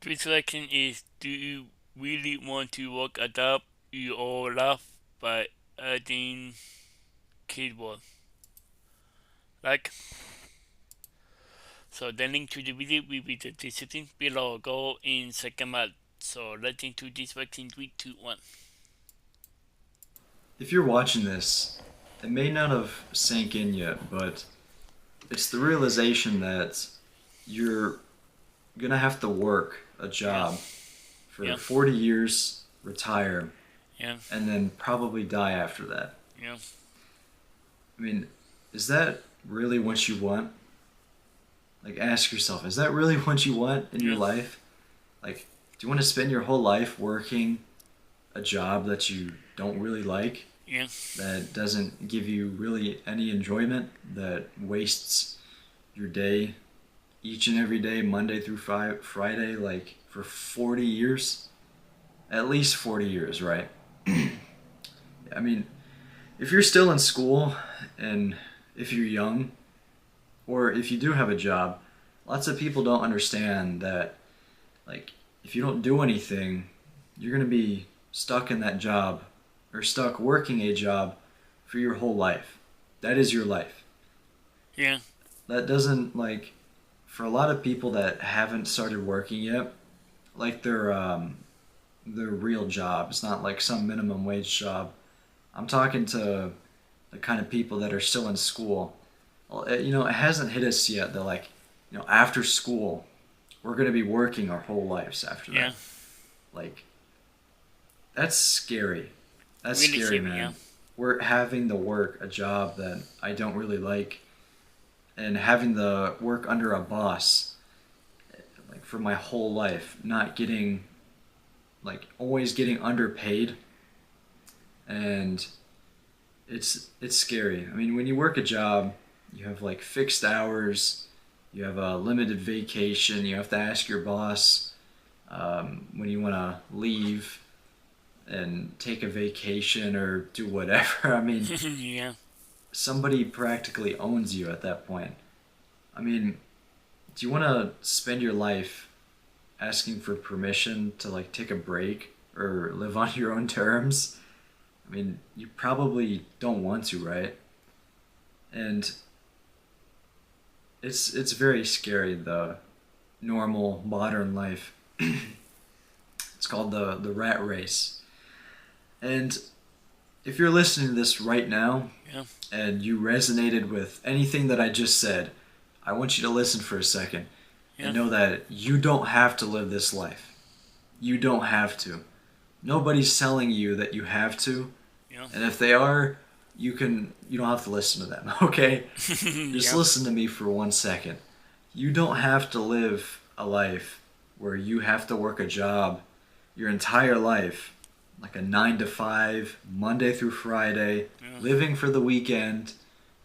Three selection is, do you really want to work a job you all love by adding keyboard? Like, so the link to the video will be the description below. Go in second month. So let's into this vaccine 3, 2, 1. If you're watching this, it may not have sank in yet, but it's the realization that you're gonna have to work a Yeah, job for yeah, 40 years, retire, yeah, and then probably die after that. yeah, I mean, is that really what you want? Like, ask yourself, is that really what you want in your yeah, life? Like, do you want to spend your whole life working a job that you don't really like, yeah, that doesn't give you really any enjoyment, that wastes your day each and every day, Monday through Friday, like for 40 years? At least 40 years, right? I mean, if you're still in school and if you're young, or if you do have a job, lots of people don't understand that, like, if you don't do anything, you're going to be stuck in that job or stuck working a job for your whole life. That is your life. yeah, That doesn't, like, for a lot of people that haven't started working yet, like their real job. It's not like some minimum wage job. I'm talking to the kind of people that are still in school. Well, it hasn't hit us yet. They're like, after school, we're gonna be working our whole lives after yeah. that. Like, that's scary. That's Really scary, scary, yeah. man. We're having to work a job that I don't really like, and having to work under a boss, like for my whole life, not getting, like, always getting underpaid, and it's scary. I mean, when you work a job, you have like fixed hours, you have a limited vacation, you have to ask your boss when you want to leave and take a vacation or do whatever. I mean, Yeah, somebody practically owns you at that point. I mean, do you want to spend your life asking for permission to like take a break or live on your own terms? I mean, you probably don't want to, right? And it's very scary, the normal modern life. It's called the rat race. And if you're listening to this right now yeah, and you resonated with anything that I just said, I want you to listen for a second and yeah, know that you don't have to live this life. You don't have to. Nobody's telling you that you have to, yeah, and if they are, you don't have to listen to them, okay? Just yeah, listen to me for 1 second. You don't have to live a life where you have to work a job your entire life, like a 9 to 5, Monday through Friday, yeah, living for the weekend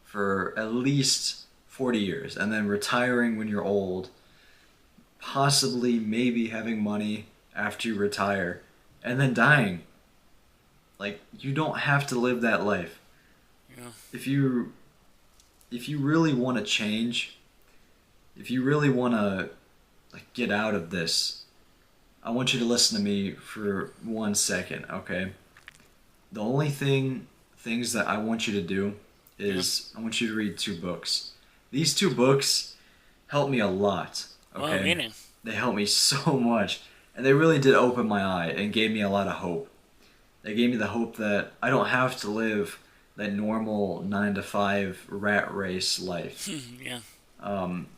for at least 40 years, and then retiring when you're old, possibly maybe having money after you retire, and then dying. Like, you don't have to live that life. yeah, If you really want to change, if you really want to like get out of this, I want you to listen to me for 1 second, okay? The only things that I want you to do yeah. is I want you to read two books. These two books helped me a lot, Oh, okay? really? They helped me so much, and they really did open my eye and gave me a lot of hope. They gave me the hope that I don't have to live that normal 9 to 5 rat race life. Yeah, Um,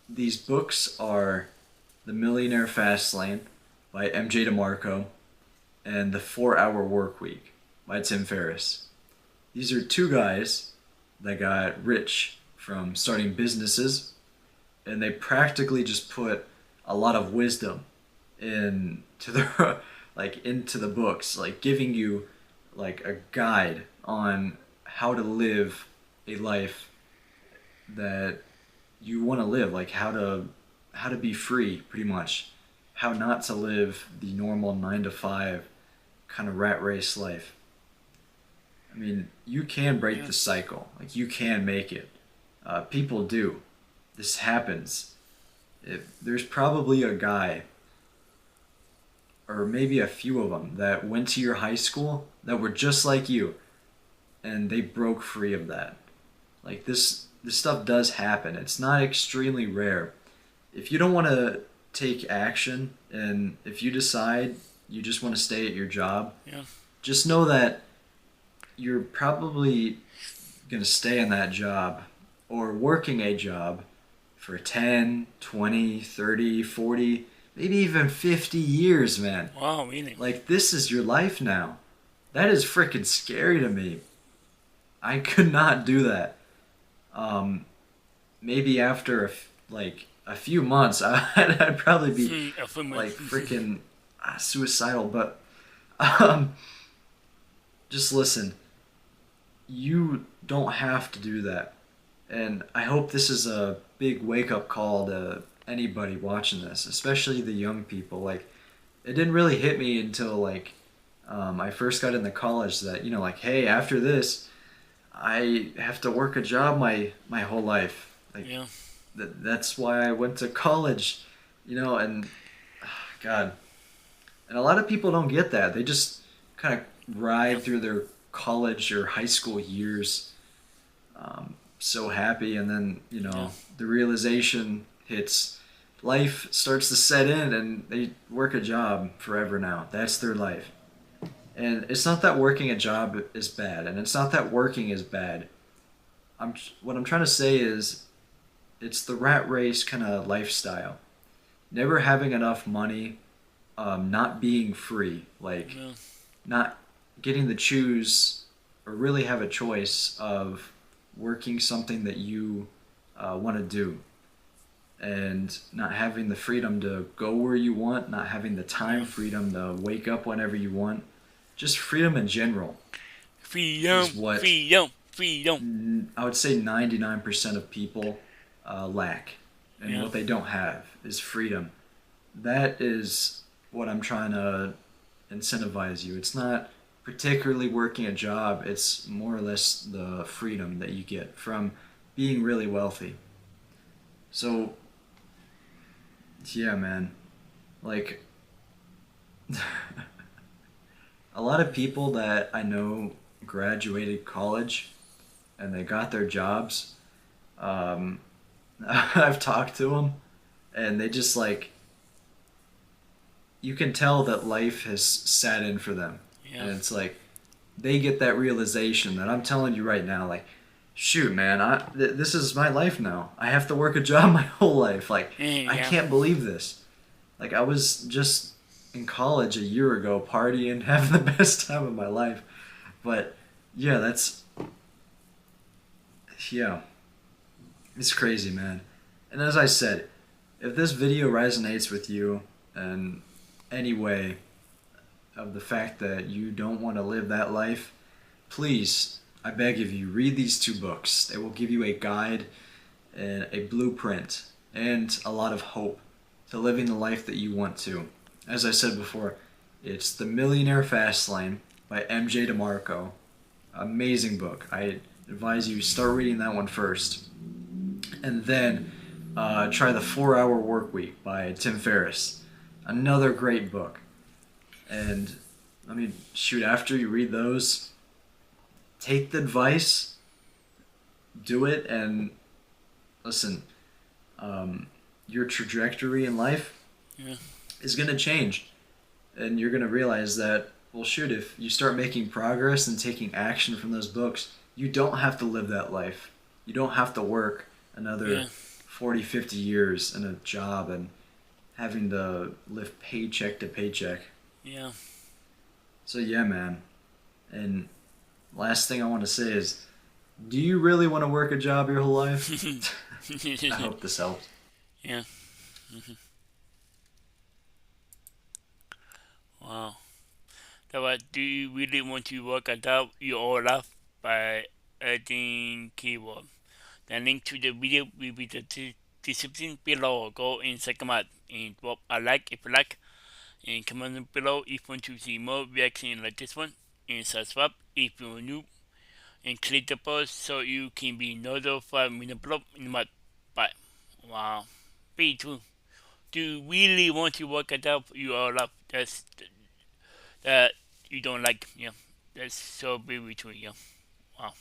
these books are The Millionaire Fastlane by MJ DeMarco and The 4 Hour Work Week by Tim Ferriss. These are two guys that got rich from starting businesses, and they practically just put a lot of wisdom into the like into the books, like giving you like a guide on how to live a life that you want to live, like how to be free, pretty much, how not to live the normal 9 to 5 kind of rat race life. I mean, you can break yeah, the cycle, like you can make it. People do. This happens. There's probably a guy or maybe a few of them that went to your high school that were just like you, and they broke free of that. Like this stuff does happen. It's not extremely rare. If you don't want to take action, and if you decide you just want to stay at your job, Yeah. just know that you're probably going to stay in that job or working a job for 10, 20, 30, 40, maybe even 50 years, man. Wow, really? Like, this is your life now. That is freaking scary to me. I could not do that. Um, Maybe after like a few months, I'd probably be A few like months. freaking suicidal. But um, just listen, you don't have to do that. And I hope this is a big wake up call to anybody watching this, especially the young people. Like, it didn't really hit me until like I first got into college that like, hey, after this, I have to work a job my whole life. Like, Yeah. that's why I went to college, and God, and a lot of people don't get that. They just kind of Yeah. ride through their college or high school years so happy, and then Yeah. the realization hits. Life starts to set in, and they work a job forever now. That's their life. And it's not that working a job is bad, and it's not that working is bad. What I'm trying to say is it's the rat race kind of lifestyle. Never having enough money, not being free, like Yeah. not getting to choose or really have a choice of working something that you want to do, and not having the freedom to go where you want, not having the time Yeah. freedom to wake up whenever you want, just freedom in general is Freedom. what Freedom. Freedom. I would say 99% of people lack. And Yeah. what they don't have is freedom. That is what I'm trying to incentivize you. It's not particularly working a job, it's more or less the freedom that you get from being really wealthy. So, yeah, man. Like, a lot of people that I know graduated college and they got their jobs. Um, I've talked to them, and they just like you can tell that life has sat in for them, Yeah. and it's like they get that realization that I'm telling you right now. Like, shoot, man, this is my life now. I have to work a job my whole life. Like, I Yeah. can't believe this. Like, I was just in college a year ago, partying, having the best time of my life. But yeah, yeah, it's crazy, man. And as I said, if this video resonates with you in any way of the fact that you don't want to live that life, please, I beg of you, read these two books. They will give you a guide and a blueprint and a lot of hope to living the life that you want to. As I said before, it's The Millionaire Fast Lane by MJ DeMarco. Amazing book. I advise you start reading that one first. And then try The 4 Hour Work Week by Tim Ferriss. Another great book. And I mean, shoot, after you read those, take the advice, do it, and listen, your trajectory in life Yeah. is going to change. And you're going to realize that, well, shoot, if you start making progress and taking action from those books, you don't have to live that life. You don't have to work another Yeah. 40, 50 years in a job and having to live paycheck to paycheck. Yeah. So, yeah, man. And last thing I want to say is, do you really want to work a job your whole life? I hope this helps. Yeah. Wow. So, what do you really want to work at out your life by adding keyword? The link to the video will be the description below. Go and check them out and drop a like if you like, and comment below if you want to see more reaction like this one, and subscribe if you're new, and click the bell so you can be notified when I upload in my. Bye. Wow. Be true. Do you really want to work a job you are love that you don't like? Yeah, that's so beautiful. Yeah, wow.